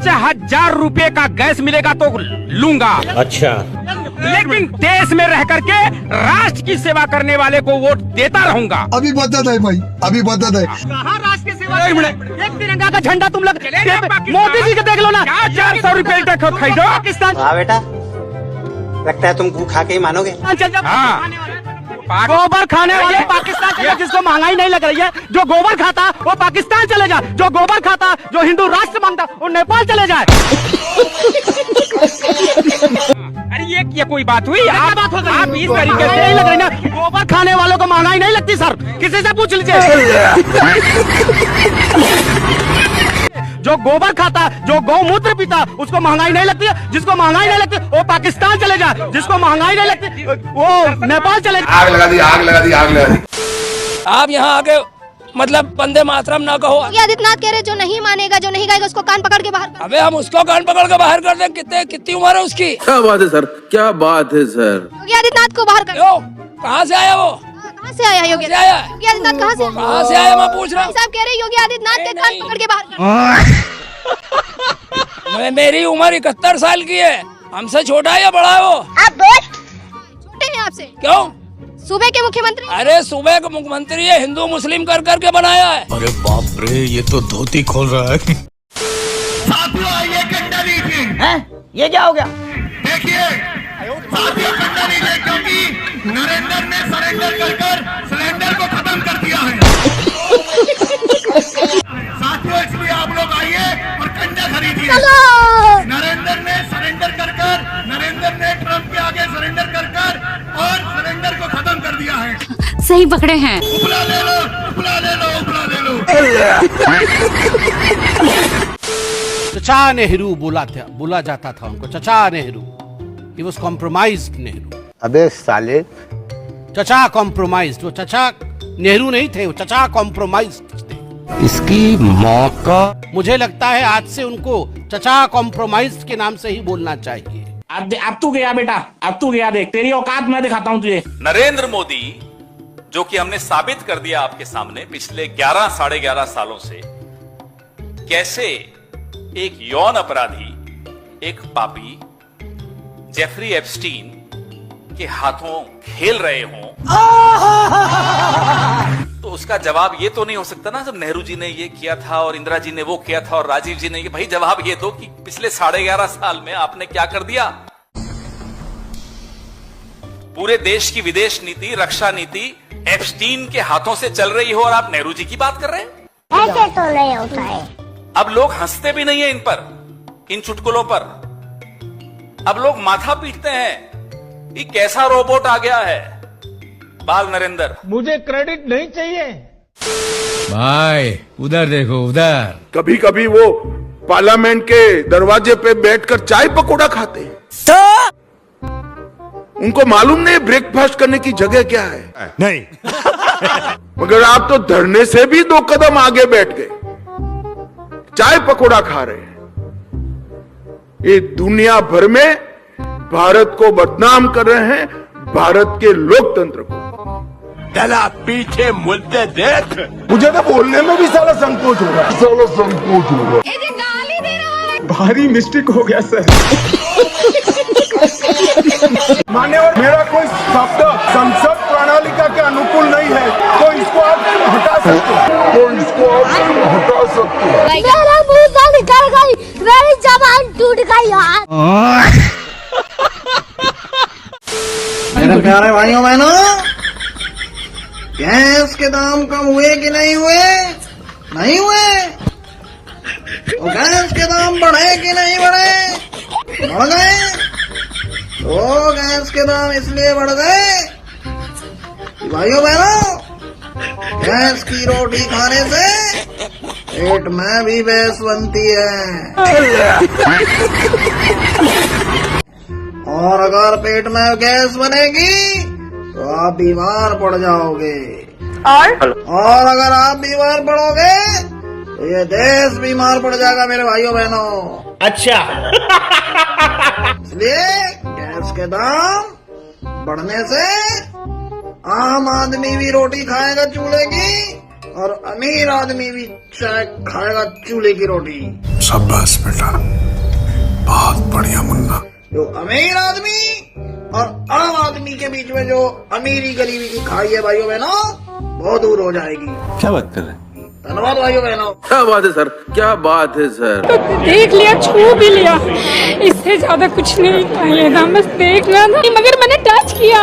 1000 रुपए का गैस मिलेगा तो लूंगा। अच्छा, लेकिन देश में रह करके राष्ट्र की सेवा करने वाले को वोट देता रहूंगा। अभी बता दे भाई, अभी बता दे। कहाँ राष्ट्र की सेवा? एक तिरंगा का झंडा तुम लोग मोदी जी के देख लो ना, 400 रुपए का खरीदो पाकिस्तान। हाँ बेटा, लगता है तुम खा के ही मानोगे। हाँ, गोबर खाने वाले पाकिस्तान चले, जिसको महंगाई नहीं लग रही है, जो गोबर खाता वो पाकिस्तान चले जाए, जो गोबर खाता जो हिंदू राष्ट्र मांगता वो नेपाल चले जाए। अरे ये कोई बात हुई? आप इस तरीके से नहीं लग रही ना। गोबर खाने वालों को महंगाई नहीं लगती सर, किसी से पूछ लीजिए। जो गोबर खाता, जो गौमूत्र पीता, उसको महंगाई नहीं लगती है। जिसको महंगाई नहीं लगती वो पाकिस्तान चले जाए, जिसको महंगाई नहीं लगती वो नेपाल चले जाए। आग लगा दी, आग लगा दी, आग लगा दी। आप यहाँ आके मतलब वंदे मातरम ना कहो। योगी आदित्यनाथ कह रहे जो नहीं मानेगा, जो नहीं गाएगा उसको कान पकड़ के बाहर कर। अबे हम उसको कान पकड़ के बाहर कर दें। कितनी उम्र है उसकी? क्या बात है सर, क्या बात है सर। योगी आदित्यनाथ को बाहर कर। कहाँ से आया वो? कहाँ से आया योगी आदित्यनाथ? कहाँ से आया मैं पूछ रहा हूँ। साहब कह रहे योगी आदित्यनाथ के कान पकड़ के बाहर कर। मेरी उम्र 71 साल की है, हमसे छोटा है या बड़ा है वो? आप छोटे हैं आपसे। क्यों? सूबे के मुख्यमंत्री। अरे सूबे के मुख्यमंत्री है, हिंदू मुस्लिम कर करके बनाया है। अरे बाप रे, ये तो धोती खोल रहा है। साथियों, ये कंडा लीजिए। हैं? ये क्या हो गया? देखिए साथियों, कंडा लीजिए, क्योंकि नरेंद्र ने सरेंडर कर सिलेंडर को खत्म कर दिया है। साथियों, इसलिए आप लोग आइए और कंडा खरीदिए। नरेंद्र ने सरेंडर कर नरेंद्र ने ट्रंप के आगे सरेंडर कर और सिलेंडर को खत्म कर दिया है। सही पकड़े हैं। उपला ले लो, उपला ले लो, उपला ले लो। चचा नेहरू बोला जाता था उनको, चचा Nehru. He was compromised Nehru. अबे साले, चचा कॉम्प्रोमाइज्ड। वो चचा नेहरू नहीं थे, वो चचा कॉम्प्रोमाइज्ड थे। इसकी माँ का। मुझे लगता है आज से उनको चचा कॉम्प्रोमाइज्ड के नाम से ही बोलना चाहिए। अब तू गया बेटा, अब तू गया, देख तेरी औकात मैं दिखाता हूँ तुझे। नरेंद्र मोदी, जो कि हमने साबित कर दिया आपके सामने पिछले 11 साढ़े 11 सालों से, कैसे एक यौन अपराधी, एक पापी जेफरी एप्स्टीन के हाथों खेल रहे हों, तो उसका जवाब ये तो नहीं हो सकता ना, जब नेहरू जी ने ये किया था और इंदिरा जी ने वो किया था और राजीव जी ने, भाई जवाब ये दो कि पिछले 11.5 साल में आपने क्या कर दिया। पूरे देश की विदेश नीति, रक्षा नीति एप्स्टीन के हाथों से चल रही हो और आप नेहरू जी की बात कर रहे हैं। ऐसे तो नहीं होता है। अब लोग हंसते भी नहीं है इन पर, इन चुटकुलों पर। अब लोग माथा पीटते हैं कि कैसा रोबोट आ गया है बाल नरेंद्र। मुझे क्रेडिट नहीं चाहिए भाई, उधर देखो उधर। कभी कभी वो पार्लियामेंट के दरवाजे पे बैठकर चाय पकौड़ा खाते हैं। उनको मालूम नहीं ब्रेकफास्ट करने की जगह क्या है। नहीं। मगर आप तो धरने से भी 2 कदम आगे बैठ गए, चाय पकौड़ा खा रहे हैं। ये दुनिया भर में भारत को बदनाम कर रहे हैं, भारत के लोकतंत्र को। चला पीछे मुद्दे देख। मुझे तो बोलने में भी साला संकोच हो रहा है, साला संकोच हो रहा है। गाली दे रहा है। भारी मिस्टेक हो गया सर। मान्यवर, मेरा कोई शब्द संसद प्रणालिका के अनुकूल नहीं है, तो इसको आप हटा सकते हो, तो इसको आप हटा सकते हो। मेरा मुंह से निकल गई, मेरी जबान टूट गई यार। मेरे प्यारे भाइयों बहनों, गैस के दाम कम हुए कि नहीं हुए? नहीं हुए। और गैस के दाम बढ़े कि नहीं बढ़े? बढ़ गए। तो गैस के दाम इसलिए बढ़ गए कि भाइयों बहनों, गैस की रोटी खाने से पेट में भी गैस बनती है, और अगर पेट में गैस बनेगी तो आप बीमार पड़ जाओगे, और अगर आप बीमार पड़ोगे तो ये देश बीमार पड़ जाएगा मेरे भाइयों बहनों। अच्छा। इसलिए गैस के दाम बढ़ने से आम आदमी भी रोटी खाएगा चूल्हे की, और अमीर आदमी भी चाय खाएगा चूल्हे की रोटी। शाबाश बेटा, बहुत बढ़िया मुन्ना। जो अमीर आदमी और आम आदमी के बीच में जो अमीरी गरीबी की खाई है भाइयों बहनों, बहुत दूर हो जाएगी। क्या बात कर रहे हैं? धन्यवाद भाइयों बहनों। क्या बात है सर, क्या बात है सर। तो देख लिया, छू भी लिया, इससे ज्यादा कुछ नहीं चाहिए था, बस देखना था, मगर मैंने टच किया।